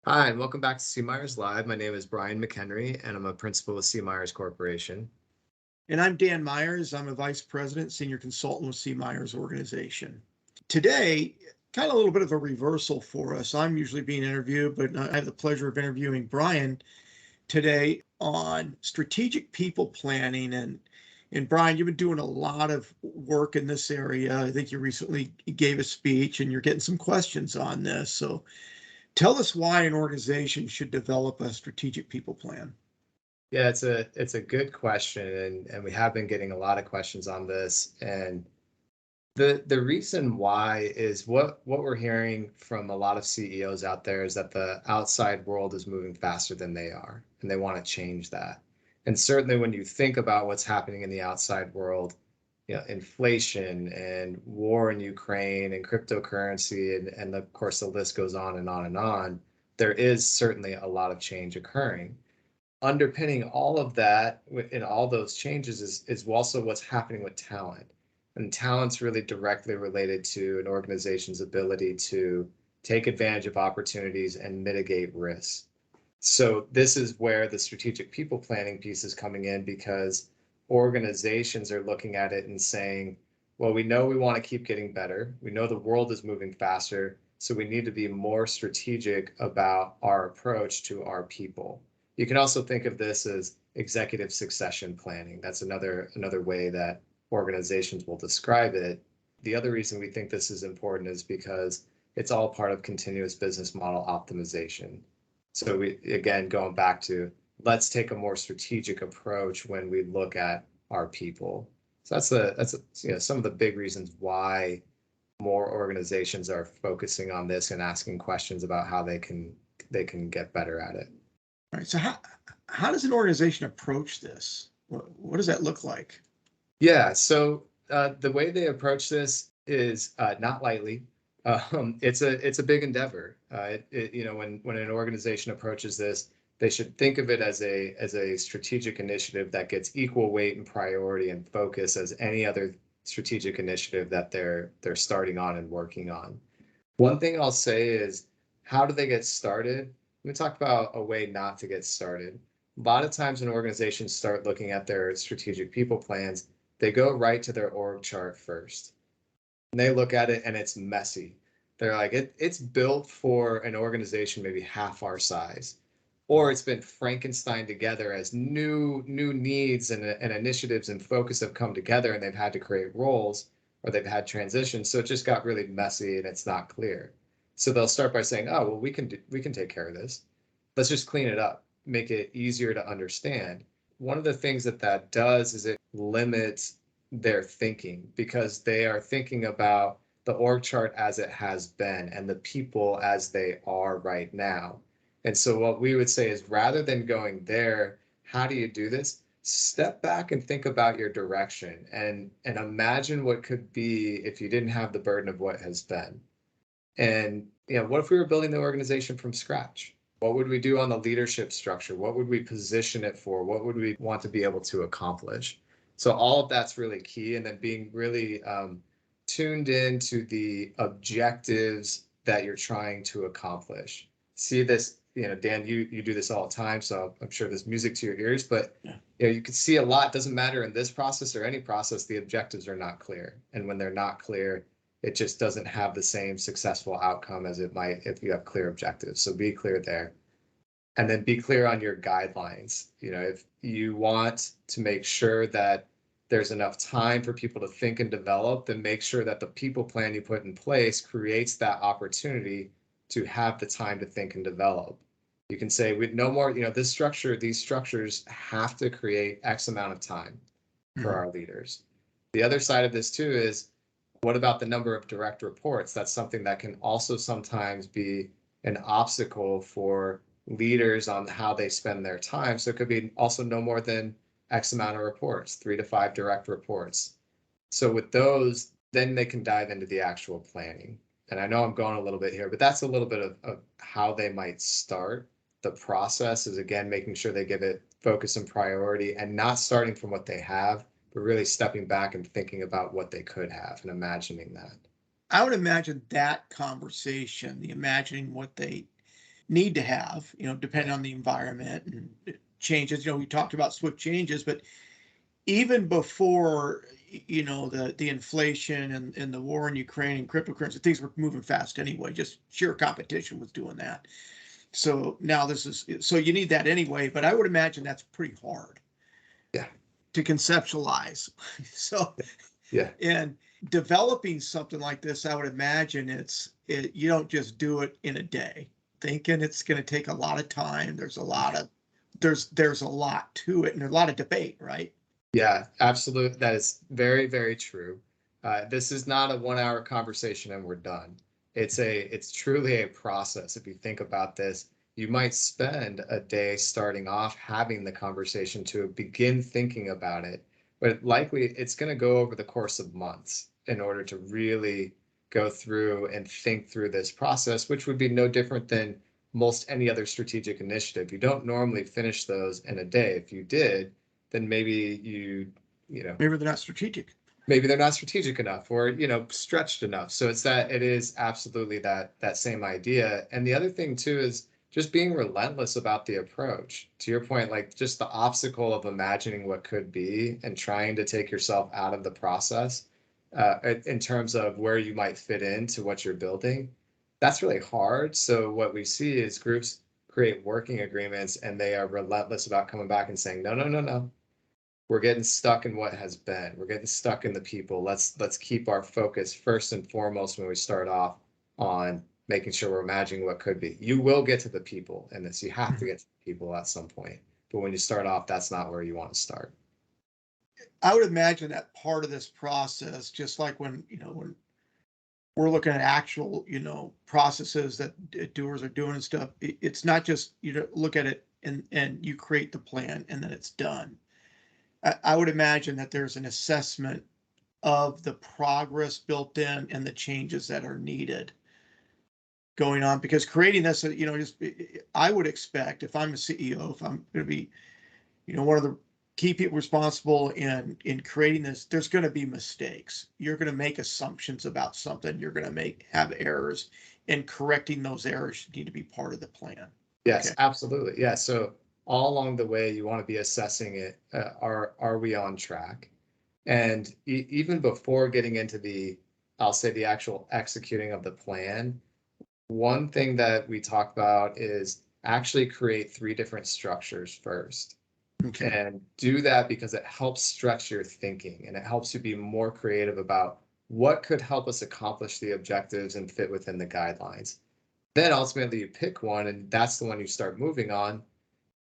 Hi, and welcome back to C. Myers Live. My name is Brian McHenry, and I'm a principal with C. Myers Corporation. And I'm Dan Myers. I'm a vice president, senior consultant with C. Myers Organization. Today, kind of a little bit of a reversal for us. I'm usually being interviewed, but I have the pleasure of interviewing Brian today on strategic people planning. And Brian, you've been doing a lot of work in this area. I think you recently gave a speech and you're getting some questions on this. So tell us why an organization should develop a strategic people plan. Yeah, it's a good question, and we have been getting a lot of questions on this. And the reason why is what we're hearing from a lot of CEOs out there is that the outside world is moving faster than they are, and they want to change that. And certainly when you think about what's happening in the outside world, inflation and war in Ukraine and cryptocurrency and of course the list goes on and on and on, there is certainly a lot of change occurring. Underpinning all of that in all those changes is also what's happening with talent. And talent's really directly related to an organization's ability to take advantage of opportunities and mitigate risks. So this is where the strategic people planning piece is coming in, because organizations are looking at it and saying, well, we know we want to keep getting better. We know the world is moving faster, so we need to be more strategic about our approach to our people. You can also think of this as executive succession planning. That's another way that organizations will describe it. The other reason we think this is important is because it's all part of continuous business model optimization. So we, again, going back to, let's take a more strategic approach when we look at our people. So some of the big reasons why more organizations are focusing on this and asking questions about how they can get better at it. All right. So how does an organization approach this? What does that look like? Yeah, so the way they approach this is not lightly. It's a big endeavor. When an organization approaches this, they should think of it as a strategic initiative that gets equal weight and priority and focus as any other strategic initiative that they're starting on and working on. One thing I'll say is, how do they get started? Let me talk about a way not to get started. A lot of times when organizations start looking at their strategic people plans, they go right to their org chart first. And they look at it and it's messy. They're like, it's built for an organization maybe half our size. Or it's been Frankenstein together as new needs and initiatives and focus have come together and they've had to create roles, or they've had transitions. So it just got really messy and it's not clear. So they'll start by saying, oh, well, we can take care of this. Let's just clean it up, make it easier to understand. One of the things that does is it limits their thinking, because they are thinking about the org chart as it has been and the people as they are right now. And so what we would say is, rather than going there, how do you do this? Step back and think about your direction and imagine what could be if you didn't have the burden of what has been. And what if we were building the organization from scratch? What would we do on the leadership structure? What would we position it for? What would we want to be able to accomplish? So all of that's really key. And then being really tuned into the objectives that you're trying to accomplish. See this, Dan, you do this all the time, so I'm sure there's music to your ears, but Yeah. you can see a lot. Doesn't matter in this process or any process, the objectives are not clear. And when they're not clear, it just doesn't have the same successful outcome as it might if you have clear objectives. So be clear there. And then be clear on your guidelines. If you want to make sure that there's enough time for people to think and develop, then make sure that the people plan you put in place creates that opportunity to have the time to think and develop. You can say, with no more, these structures have to create X amount of time for Mhm. our leaders. The other side of this too is, what about the number of direct reports? That's something that can also sometimes be an obstacle for leaders on how they spend their time. So it could be also no more than X amount of reports, 3 to 5 direct reports. So with those, then they can dive into the actual planning. And I know I'm going a little bit here, but that's a little bit of how they might start. The process is, again, making sure they give it focus and priority, and not starting from what they have, but really stepping back and thinking about what they could have and imagining that. I would imagine that conversation, the imagining what they need to have, depending on the environment and changes. We talked about swift changes, but even before, the inflation and the war in Ukraine and cryptocurrency, things were moving fast anyway. Just sheer competition was doing that. So now so you need that anyway, but I would imagine that's pretty hard Yeah. to conceptualize. So, Yeah. and developing something like this, I would imagine you don't just do it in a day. Thinking it's going to take a lot of time. There's a lot to it, and a lot of debate, right? Yeah, absolutely. That is very, very true. This is not a 1 hour conversation and we're done. It's truly a process. If you think about this, you might spend a day starting off having the conversation to begin thinking about it, but likely it's going to go over the course of months in order to really go through and think through this process, which would be no different than most any other strategic initiative. You don't normally finish those in a day. If you did, then maybe Maybe they're not strategic. maybe they're not strategic enough or stretched enough. So it is absolutely that same idea. And the other thing too is just being relentless about the approach. To your point, like just the obstacle of imagining what could be and trying to take yourself out of the process in terms of where you might fit into what you're building. That's really hard. So what we see is groups create working agreements and they are relentless about coming back and saying, no, no, no, no, we're getting stuck in what has been. We're getting stuck in the people. Let's keep our focus first and foremost when we start off on making sure we're imagining what could be. You will get to the people in this. You have to get to the people at some point. But when you start off, that's not where you want to start. I would imagine that part of this process, just like when we're looking at actual, processes that doers are doing and stuff, it's not just, look at it and you create the plan and then it's done. I would imagine that there's an assessment of the progress built in and the changes that are needed going on, because creating this, I would expect, if I'm a CEO, if I'm going to be, one of the key people responsible in creating this, there's going to be mistakes. You're going to make assumptions about something. You're going to have errors, and correcting those errors need to be part of the plan. Yes, Okay. absolutely. Yeah. So all along the way, you want to be assessing it. Are we on track? And even before getting into I'll say the actual executing of the plan, one thing that we talk about is actually create 3 different structures first. Okay. And do that because it helps stretch your thinking and it helps you be more creative about what could help us accomplish the objectives and fit within the guidelines. Then ultimately you pick one and that's the one you start moving on.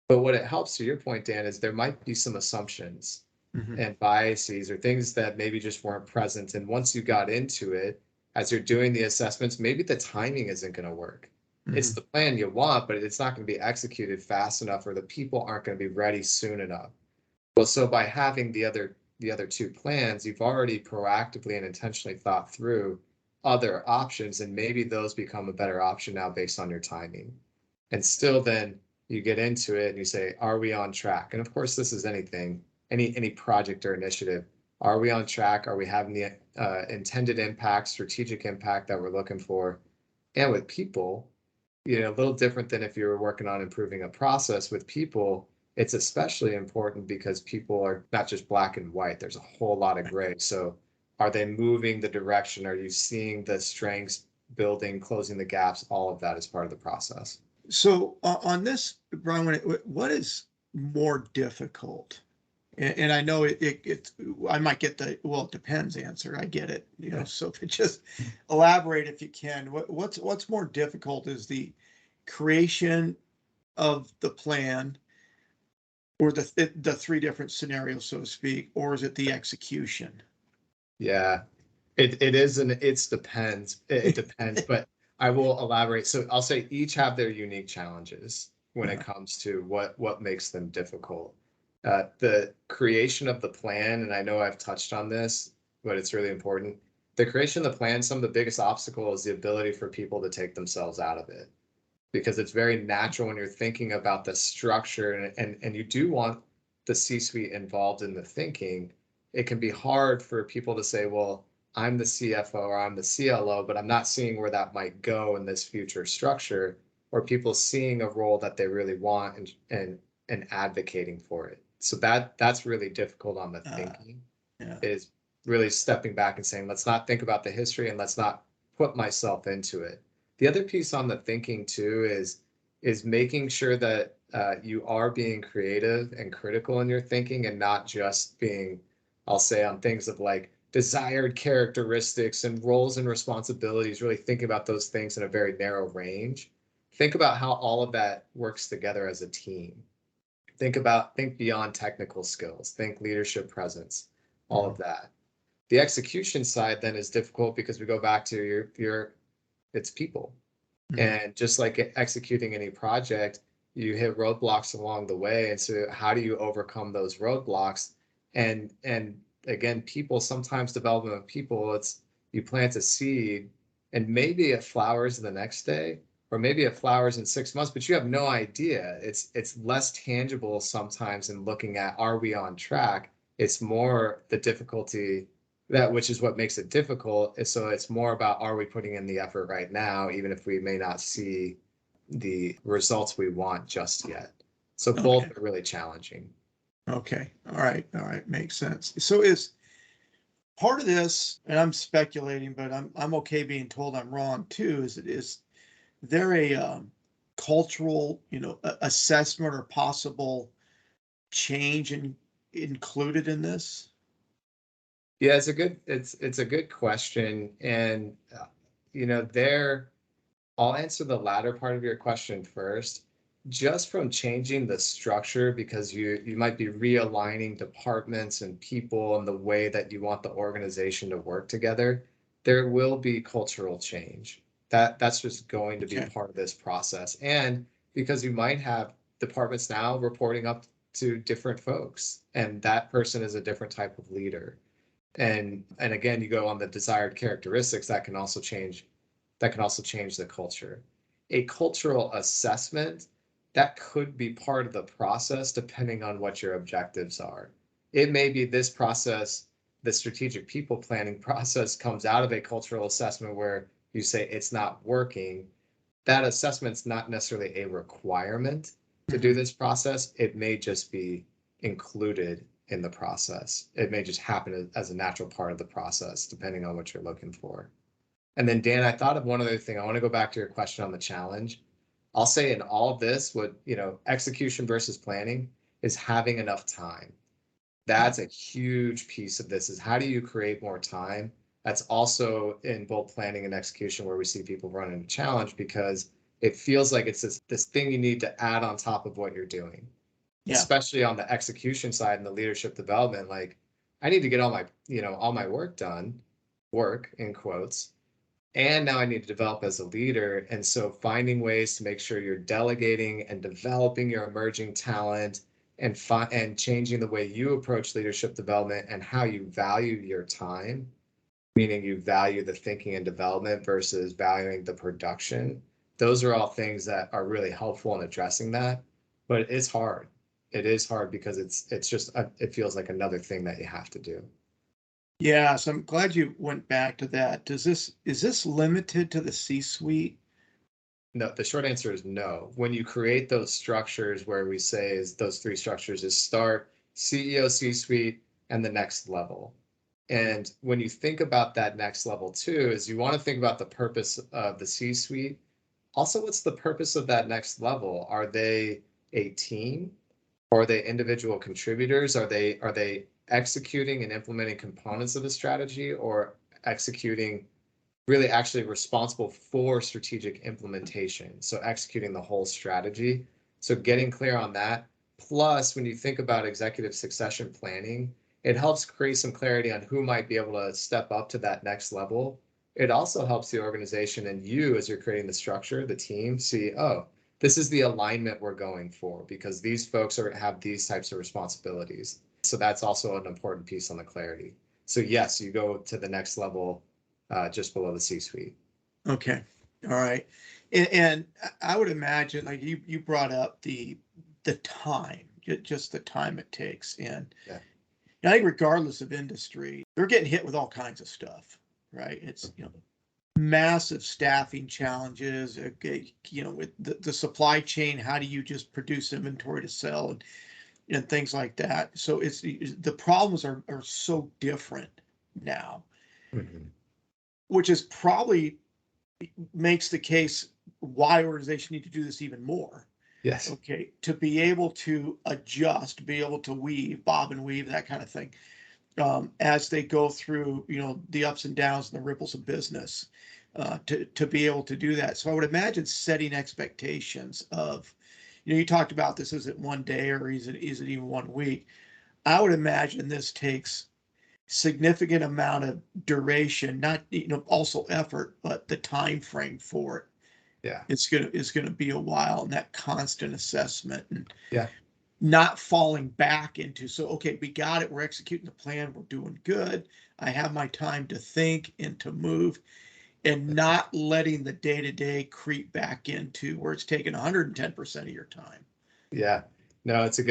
But what it helps, to your point, Dan, is there might be some assumptions Mm-hmm. and biases or things that maybe just weren't present. And once you got into it, as you're doing the assessments, maybe the timing isn't going to work. It's Mm-hmm. the plan you want, but it's not going to be executed fast enough, or the people aren't going to be ready soon enough. Well, so by having the other 2 plans, you've already proactively and intentionally thought through other options, and maybe those become a better option now based on your timing. And still then you get into it and you say, are we on track? And of course, this is anything, any project or initiative. Are we on track? Are we having the intended impact, strategic impact that we're looking for? And with people, a little different than if you were working on improving a process. With people, it's especially important because people are not just black and white. There's a whole lot of gray. So are they moving the direction? Are you seeing the strengths building, closing the gaps? All of that is part of the process. So on this, Brian, what is more difficult? And I know I might get well, it depends answer. I get it. Yeah. So just elaborate if you can. What's more difficult is the creation of the plan, or the 3 different scenarios, so to speak, or is it the execution? Yeah, it is, and it depends. It depends, but I will elaborate. So I'll say each have their unique challenges when it Yeah. comes to what makes them difficult. The creation of the plan, and I know I've touched on this, but it's really important. The creation of the plan, some of the biggest obstacle is the ability for people to take themselves out of it, because it's very natural when you're thinking about the structure and you do want the C-suite involved in the thinking. It can be hard for people to say, well, I'm the CFO or I'm the CLO, but I'm not seeing where that might go in this future structure. or people seeing a role that they really want and advocating for it. So that's really difficult on the Uh, thinking, yeah. is really stepping back and saying, let's not think about the history and let's not put myself into it. The other piece on the thinking too is making sure that you are being creative and critical in your thinking and not just being, I'll say, on things of like desired characteristics and roles and responsibilities, really thinking about those things in a very narrow range. Think about how all of that works together as a team. Think beyond technical skills, think leadership presence, all of that. The execution side then is difficult because we go back to your it's people. And just like executing any project, you hit roadblocks along the way. And so how do you overcome those roadblocks? And again, people, sometimes development of people, it's you plant a seed and maybe it flowers the next day, or maybe it flowers in 6 months, but you have no idea. It's less tangible sometimes in looking at, are we on track? It's more the difficulty, that which is what makes it difficult. So it's more about, are we putting in the effort right now, even if we may not see the results we want just yet. So both Okay. are really challenging. Okay. All right. All right. Makes sense. So is part of this, and I'm speculating, but I'm okay being told I'm wrong too, is there a cultural, assessment or possible change included in this? Yeah, it's a good question. And there, I'll answer the latter part of your question first. Just from changing the structure, because you might be realigning departments and people and the way that you want the organization to work together, there will be cultural change. That's just going to be Okay. part of this process. And because you might have departments now reporting up to different folks, and that person is a different type of leader. And again, you go on the desired characteristics, that can also change the culture. A cultural assessment, that could be part of the process depending on what your objectives are. It may be this process, the strategic people planning process, comes out of a cultural assessment where you say it's not working. That assessment's not necessarily a requirement to do this process. It may just be included in the process. It may just happen as a natural part of the process, depending on what you're looking for. And then Dan, I thought of one other thing. I want to go back to your question on the challenge. I'll say in all of this, what, execution versus planning is having enough time. That's a huge piece of this, is how do you create more time? That's also in both planning and execution where we see people run into challenge, because it feels like it's this thing you need to add on top of what you're doing, Yeah. especially on the execution side and the leadership development. Like, I need to get all my work done, work in quotes, and now I need to develop as a leader. And so finding ways to make sure you're delegating and developing your emerging talent, and changing the way you approach leadership development and how you value your time, meaning you value the thinking and development versus valuing the production. Those are all things that are really helpful in addressing that. But it's hard. It is hard because it's just it feels like another thing that you have to do. Yeah, so I'm glad you went back to that. Is this limited to the C-suite? No, the short answer is no. When you create those structures, where we say is those three structures is start, CEO, C-suite, and the next level. And when you think about that next level too, is you want to think about the purpose of the C-suite. Also, what's the purpose of that next level? Are they a team, or are they individual contributors? Are they executing and implementing components of the strategy, or executing, really actually responsible for strategic implementation? So executing the whole strategy. So getting clear on that. Plus, when you think about executive succession planning, it helps create some clarity on who might be able to step up to that next level. It also helps the organization and you, as you're creating the structure, the team, see, oh, this is the alignment we're going for because these folks have these types of responsibilities. So that's also an important piece on the clarity. So yes, you go to the next level, just below the C-suite. Okay, all right. And I would imagine, like you brought up the time, just the time it takes. And Yeah. I think regardless of industry, they're getting hit with all kinds of stuff, right? It's, massive staffing challenges, with the supply chain. How do you just produce inventory to sell and things like that? So the problems are so different now, Mhm. which is probably makes the case why organizations need to do this even more. Yes. Okay, to be able to adjust, be able to weave, bob and weave, that kind of thing, as they go through, the ups and downs and the ripples of business, to be able to do that. So I would imagine setting expectations of, you talked about this isn't one day or is it even 1 week. I would imagine this takes significant amount of duration, not, also effort, but the time frame for it. Yeah. It's gonna be a while, and that constant assessment and Yeah. not falling back into, so okay, we got it, we're executing the plan, we're doing good, I have my time to think and to move, and not letting the day-to-day creep back into where it's taking 110% of your time. Yeah. No, it's a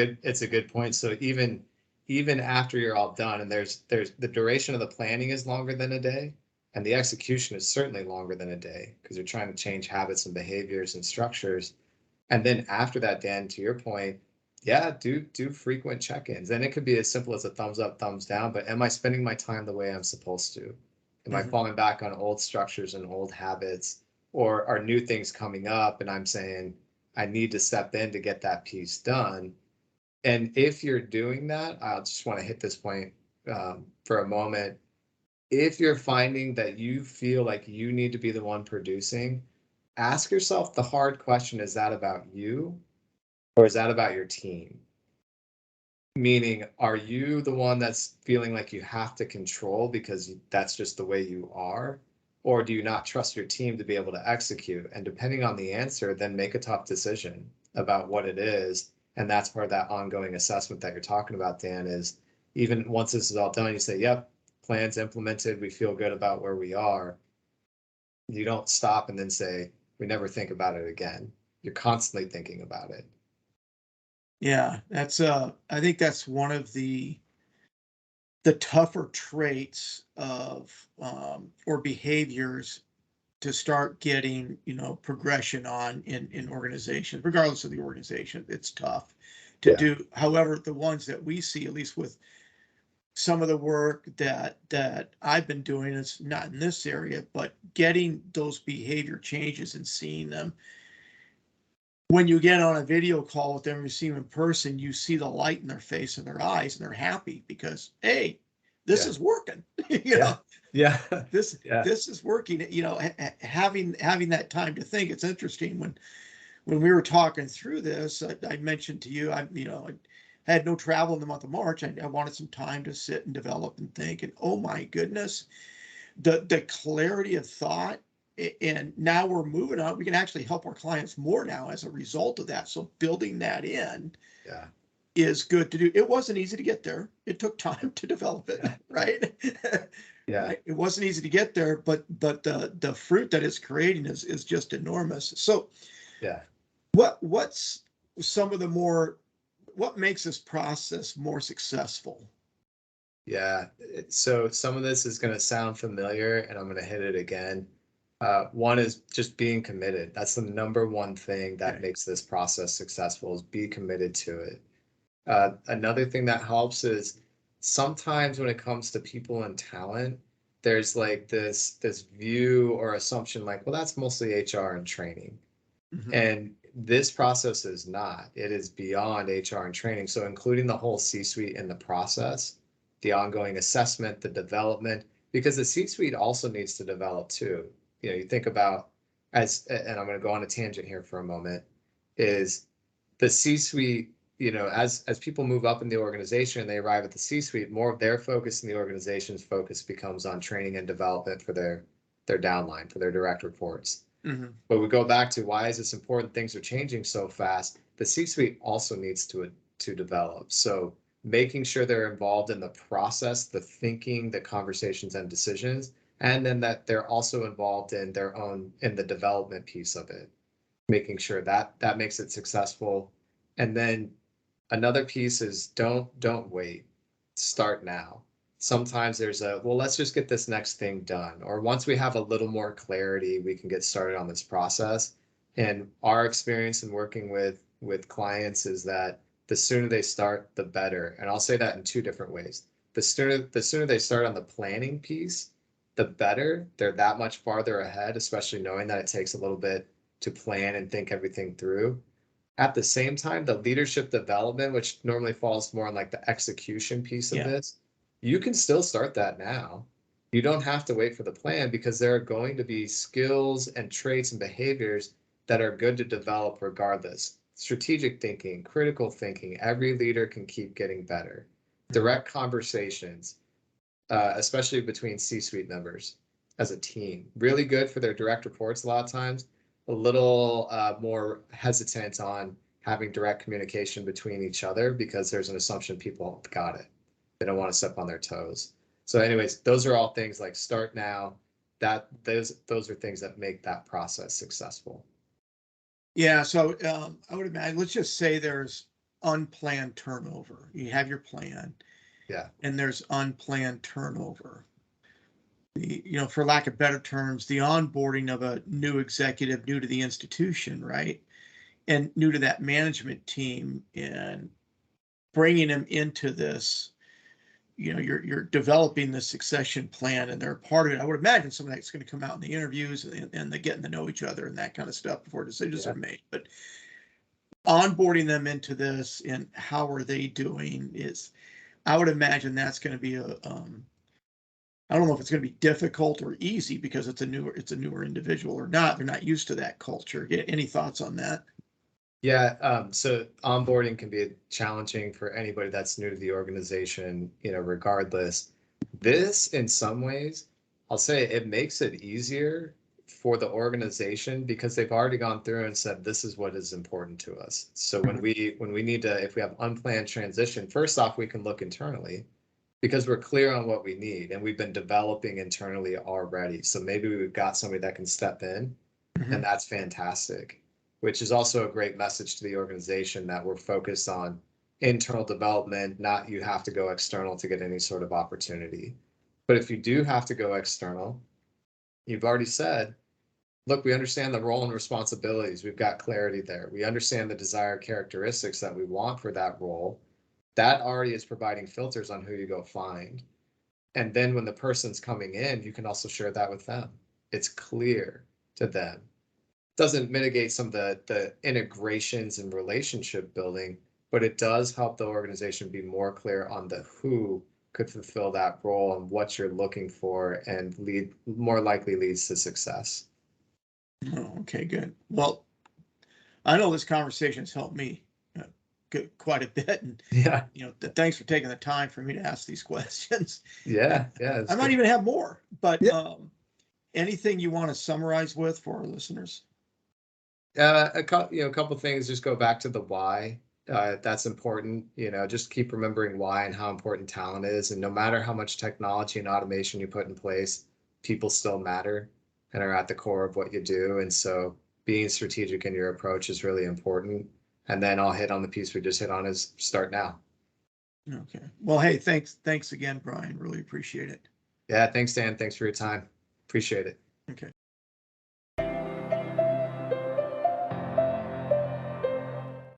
good point. So even after you're all done, and there's the duration of the planning is longer than a day, and the execution is certainly longer than a day because you're trying to change habits and behaviors and structures. And then after that, Dan, to your point, yeah, do frequent check-ins. And it could be as simple as a thumbs up, thumbs down, but am I spending my time the way I'm supposed to? Am I Mhm. falling back on old structures and old habits? Or are new things coming up and I'm saying I need to step in to get that piece done? And if you're doing that, I just want to hit this point for a moment. If you're finding that you feel like you need to be the one producing, ask yourself the hard question, is that about you or is that about your team? Meaning, are you the one that's feeling like you have to control because that's just the way you are? Or do you not trust your team to be able to execute? And depending on the answer, then make a tough decision about what it is. And that's part of that ongoing assessment that you're talking about, Dan, is even once this is all done, you say, yep, plan's implemented, we feel good about where we are. You don't stop and then say, we never think about it again. You're constantly thinking about it. Yeah, I think that's one of the tougher traits of, or behaviors to start getting, progression on in organizations, regardless of the organization. It's tough to Yeah. do. However, the ones that we see, at least with some of the work that I've been doing, is not in this area, but getting those behavior changes and seeing them. When you get on a video call with them, you see them in person, you see the light in their face and their eyes, and they're happy because, hey, this Yeah. is working. you Yeah. know, Yeah. this Yeah. this is working. Having that time to think. It's interesting when we were talking through this. I mentioned to you, I had no travel in the month of March. I wanted some time to sit and develop and think. And oh my goodness, the clarity of thought. And now we're moving on. We can actually help our clients more now as a result of that. So building that in Yeah. is good to do. It wasn't easy to get there. It took time to develop it, Yeah. right? Yeah. Right. It wasn't easy to get there, but the fruit that it's creating is just enormous. So Yeah. what's some of the more what makes this process more successful? Yeah. So some of this is going to sound familiar and I'm going to hit it again. One is just being committed. That's the number one thing that Okay. makes this process successful is be committed to it. Another thing that helps is sometimes when it comes to people and talent, there's like this view or assumption like, well, that's mostly HR and training. Mhm. And this process is not. It is beyond HR and training. So including the whole C-suite in the process, the ongoing assessment, the development, because the C-suite also needs to develop too. You think about and I'm going to go on a tangent here for a moment, is the C-suite, as people move up in the organization and they arrive at the C-suite, more of their focus and the organization's focus becomes on training and development for their downline, for their direct reports. Mhm. But we go back to why is this important? Things are changing so fast. The C-suite also needs to develop. So making sure they're involved in the process, the thinking, the conversations and decisions, and then that they're also involved in the development piece of it, making sure that that makes it successful. And then another piece is don't wait. Start now. sometimes there's a, well, let's just get this next thing done. Or once we have a little more clarity, we can get started on this process. And our experience in working with clients is that the sooner they start, the better. And I'll say that in two different ways. The sooner they start on the planning piece, the better. They're that much farther ahead, especially knowing that it takes a little bit to plan and think everything through. At the same time, the leadership development, which normally falls more on like the execution piece of Yeah. this, you can still start that now. You don't have to wait for the plan because there are going to be skills and traits and behaviors that are good to develop regardless. Strategic thinking, critical thinking, every leader can keep getting better. Direct conversations, especially between C-suite members as a team, really good for their direct reports a lot of times, a little more hesitant on having direct communication between each other because there's an assumption people got it. They don't want to step on their toes. So anyways, those are all things like start now. That those are things that make that process successful. Yeah, so I would imagine, let's just say there's unplanned turnover. You have your plan. Yeah. And there's unplanned turnover. For lack of better terms, the onboarding of a new executive, new to the institution, right? And new to that management team, and bringing them into this, you're developing the succession plan and they're a part of it. I would imagine some of that's going to come out in the interviews and the getting to know each other and that kind of stuff before decisions are made. But onboarding them into this and how are they doing is, I would imagine that's going to be I don't know if it's going to be difficult or easy because it's a newer individual or not. They're not used to that culture. Any thoughts on that? Yeah, so onboarding can be challenging for anybody that's new to the organization, regardless. This, in some ways, I'll say it makes it easier for the organization because they've already gone through and said, this is what is important to us. So when we need to, if we have unplanned transition, first off, we can look internally because we're clear on what we need and we've been developing internally already. So maybe we've got somebody that can step in and that's fantastic, which is also a great message to the organization that we're focused on internal development, not you have to go external to get any sort of opportunity. But if you do have to go external, you've already said, look, we understand the role and responsibilities. We've got clarity there. We understand the desired characteristics that we want for that role. That already is providing filters on who you go find. And then when the person's coming in, you can also share that with them. It's clear to them. Doesn't mitigate some of the integrations and relationship building, but it does help the organization be more clear on the who could fulfill that role and what you're looking for and more likely leads to success. Oh, okay, good. Well, I know this conversation has helped me quite a bit, and Yeah. Thanks for taking the time for me to ask these questions. Yeah. I might even have more, but anything you want to summarize with for our listeners? A couple things. Just go back to the why. That's important. Just keep remembering why and how important talent is. And no matter how much technology and automation you put in place, people still matter and are at the core of what you do. And so being strategic in your approach is really important. And then I'll hit on the piece we just hit on is start now. Okay. Well, hey, thanks again, Brian. Really appreciate it. Yeah. Thanks, Dan. Thanks for your time. Appreciate it. Okay.